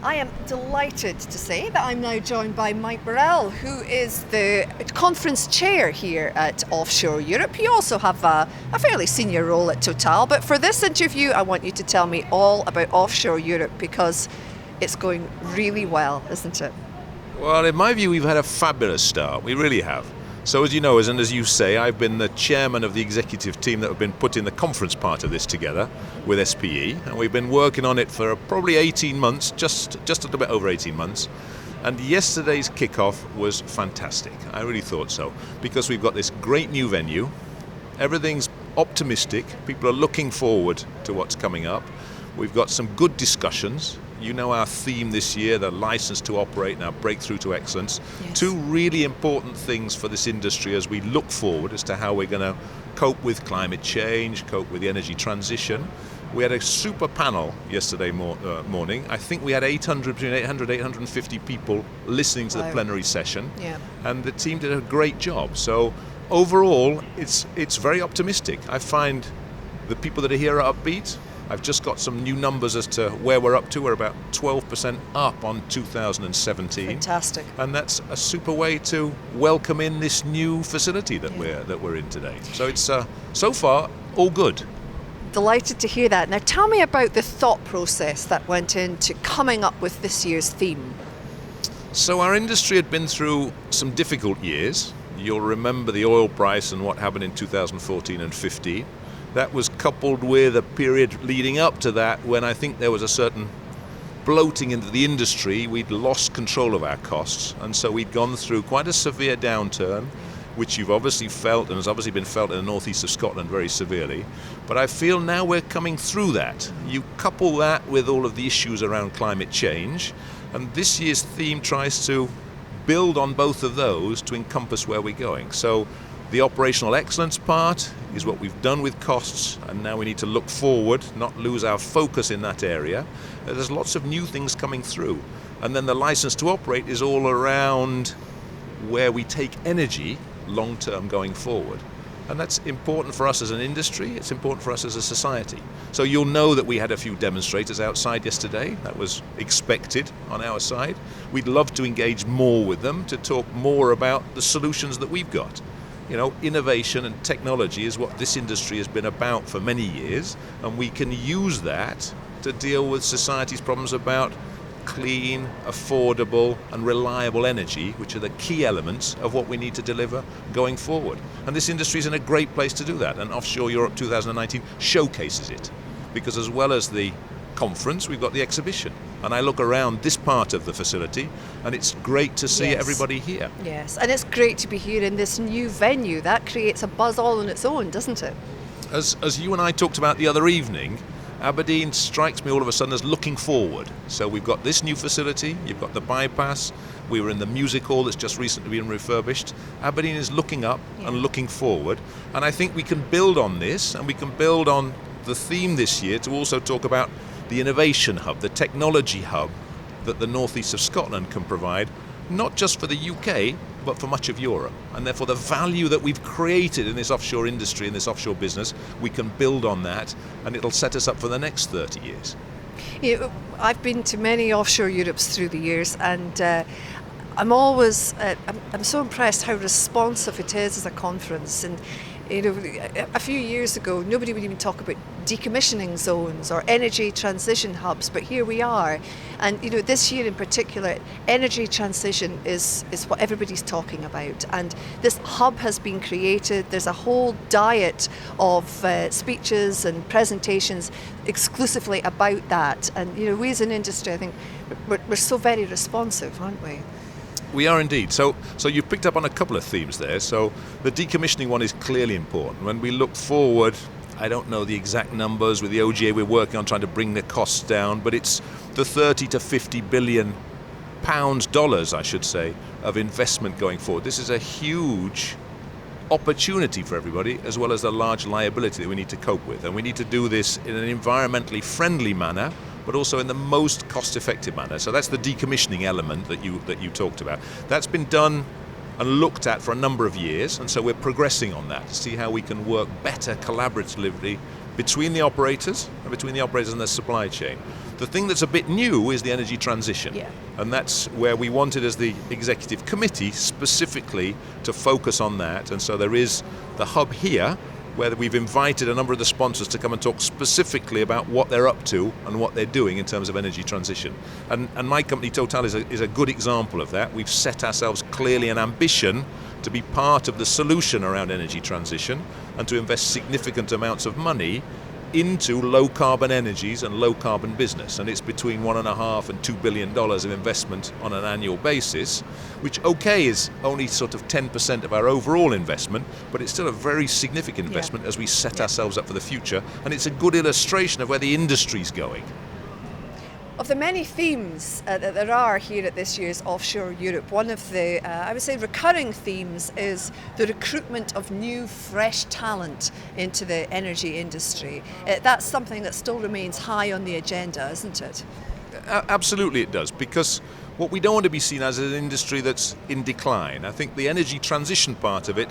I am delighted to say that I'm now joined by Mike Borell, who is the conference chair here at Offshore Europe. You also have a fairly senior role at Total, but for this interview I want you to tell me all about Offshore Europe because it's going really well, isn't it? Well, in my view, we've had a fabulous start. We really have. So as you know, and as you say, I've been the chairman of the executive team that have been putting the conference part of this together with SPE, and we've been working on it for probably 18 months, just a little bit over 18 months. And yesterday's kickoff was fantastic. I really thought so, because we've got this great new venue. Everything's optimistic. People are looking forward to what's coming up. We've got some good discussions. You know our theme this year, the license to operate and our breakthrough to excellence. Yes. Two really important things for this industry as we look forward as to how we're going to cope with climate change, cope with the energy transition. We had a super panel yesterday morning. I think we had between 850 people listening to the plenary session. Yeah. And the team did a great job. So overall, it's very optimistic. I find the people that are here are upbeat. I've just got some new numbers as to where we're up to. We're about 12% up on 2017. Fantastic. And that's a super way to welcome in this new facility that we're in today. So it's so far all good. Delighted to hear that. Now tell me about the thought process that went into coming up with this year's theme. So our industry had been through some difficult years. You'll remember the oil price and what happened in 2014 and 15. That was coupled with a period leading up to that when I think there was a certain bloating into the industry. We'd lost control of our costs, and so we'd gone through quite a severe downturn, which you've obviously felt and has obviously been felt in the northeast of Scotland very severely. But I feel now we're coming through that. You couple that with all of the issues around climate change, and this year's theme tries to build on both of those to encompass where we're going. So the operational excellence part is what we've done with costs, and now we need to look forward, not lose our focus in that area. There's lots of new things coming through. And then the license to operate is all around where we take energy long term going forward. And that's important for us as an industry, it's important for us as a society. So you'll know that we had a few demonstrators outside yesterday. That was expected on our side. We'd love to engage more with them to talk more about the solutions that we've got. You know, innovation and technology is what this industry has been about for many years, and we can use that to deal with society's problems about clean, affordable and reliable energy, which are the key elements of what we need to deliver going forward. And this industry is in a great place to do that, and Offshore Europe 2019 showcases it, because as well as the conference, we've got the exhibition. And I look around this part of the facility and it's great to see everybody here. Yes, and it's great to be here in this new venue. That creates a buzz all on its own, doesn't it? As you and I talked about the other evening, Aberdeen strikes me all of a sudden as looking forward. So we've got this new facility, you've got the bypass, we were in the music hall that's just recently been refurbished. Aberdeen is looking up and looking forward, and I think we can build on this, and we can build on the theme this year to also talk about the innovation hub, the technology hub that the northeast of Scotland can provide, not just for the UK, but for much of Europe. And therefore the value that we've created in this offshore industry, in this offshore business, we can build on that, and it'll set us up for the next 30 years. You know, I've been to many Offshore Europes through the years, and I'm always I'm so impressed how responsive it is as a conference. And you know, a few years ago, nobody would even talk about decommissioning zones or energy transition hubs, but here we are. And you know, this year in particular, energy transition is what everybody's talking about. And this hub has been created. There's a whole diet of speeches and presentations exclusively about that. And you know, we as an industry, I think, we're so very responsive, aren't we? We are indeed. So you've picked up on a couple of themes there. So the decommissioning one is clearly important. When we look forward, I don't know the exact numbers. With the OGA, we're working on trying to bring the costs down, but it's the 30 to 50 billion dollars, I should say, of investment going forward. This is a huge opportunity for everybody, as well as the large liability that we need to cope with. And we need to do this in an environmentally friendly manner, but also in the most cost-effective manner. So that's the decommissioning element that you talked about. That's been done and looked at for a number of years, and so we're progressing on that to see how we can work better collaboratively between the operators and their supply chain. The thing that's a bit new is the energy transition. Yeah. And that's where we wanted, as the executive committee, specifically to focus on that. And so there is the hub here, where we've invited a number of the sponsors to come and talk specifically about what they're up to and what they're doing in terms of energy transition. And my company, Total, is a good example of that. We've set ourselves clearly an ambition to be part of the solution around energy transition and to invest significant amounts of money into low carbon energies and low carbon business. And it's between $1.5 and $2 billion of investment on an annual basis, which is only sort of 10% of our overall investment, but it's still a very significant investment as we set ourselves up for the future. And it's a good illustration of where the industry's going. Of the many themes that there are here at this year's Offshore Europe, one of the, I would say, recurring themes is the recruitment of new, fresh talent into the energy industry. That's something that still remains high on the agenda, isn't it? Absolutely it does, because what we don't want to be seen as an industry that's in decline. I think the energy transition part of it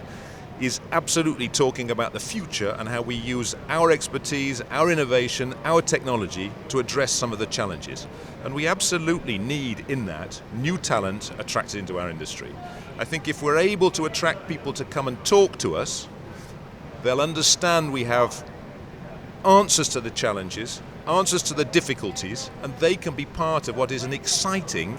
is absolutely talking about the future and how we use our expertise, our innovation, our technology to address some of the challenges. And we absolutely need in that new talent attracted into our industry. I think if we're able to attract people to come and talk to us, they'll understand we have answers to the challenges, answers to the difficulties, and they can be part of what is an exciting,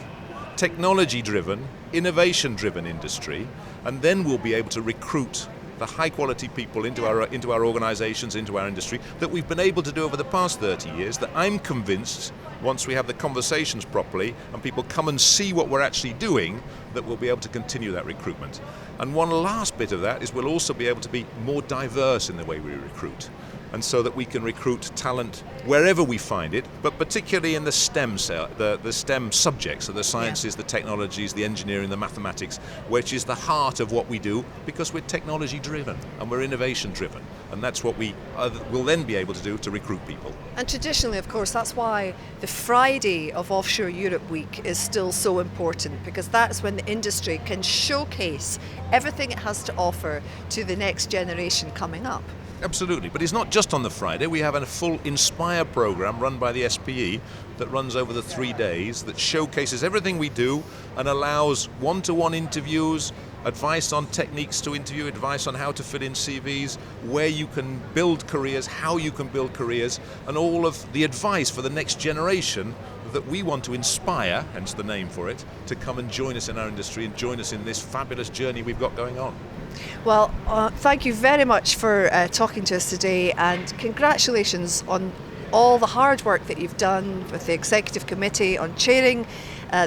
technology-driven, innovation-driven industry, and then we'll be able to recruit the high-quality people into our organizations, into our industry, that we've been able to do over the past 30 years, that I'm convinced, once we have the conversations properly and people come and see what we're actually doing, that we'll be able to continue that recruitment. And one last bit of that is we'll also be able to be more diverse in the way we recruit, and so that we can recruit talent wherever we find it, but particularly in the STEM subjects, so the sciences, the technologies, the engineering, the mathematics, which is the heart of what we do, because we're technology driven and we're innovation driven, and that's what we will then be able to do to recruit people. And traditionally, of course, that's why the Friday of Offshore Europe Week is still so important, because that's when the industry can showcase everything it has to offer to the next generation coming up. Absolutely, but it's not just on the Friday. We have a full Inspire program run by the SPE that runs over the 3 days, that showcases everything we do and allows one-to-one interviews, advice on techniques to interview, advice on how to fill in CVs, where you can build careers, how you can build careers, and all of the advice for the next generation that we want to inspire, hence the name for it, to come and join us in our industry and join us in this fabulous journey we've got going on. Well, thank you very much for talking to us today, and congratulations on all the hard work that you've done with the Executive Committee on chairing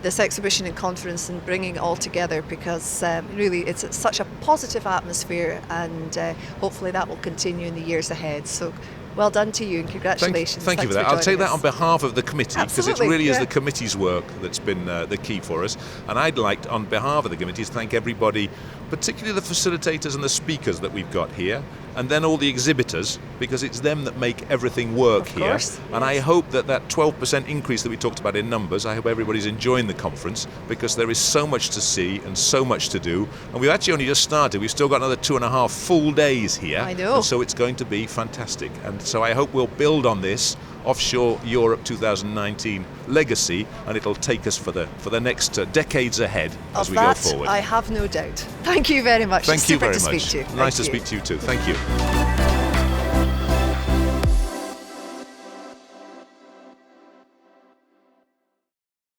this exhibition and conference and bringing it all together, because really it's such a positive atmosphere, and hopefully that will continue in the years ahead. So well done to you, and congratulations. Thank you for that. I'll take that on behalf of the committee, because it really is the committee's work that's been the key for us. And I'd like, on behalf of the committee, to thank everybody, particularly the facilitators and the speakers that we've got here, and then all the exhibitors, because it's them that make everything work here. Yes. And I hope that 12% increase that we talked about in numbers, I hope everybody's enjoying the conference, because there is so much to see and so much to do. And we've actually only just started. We've still got another 2.5 full days here. I know. And so it's going to be fantastic. And so I hope we'll build on this Offshore Europe 2019 legacy, and it'll take us for the next decades ahead as we go forward. I have no doubt. Thank you very much. Thank you very much. much. Super to speak to you. Nice to speak to you too. Thank you.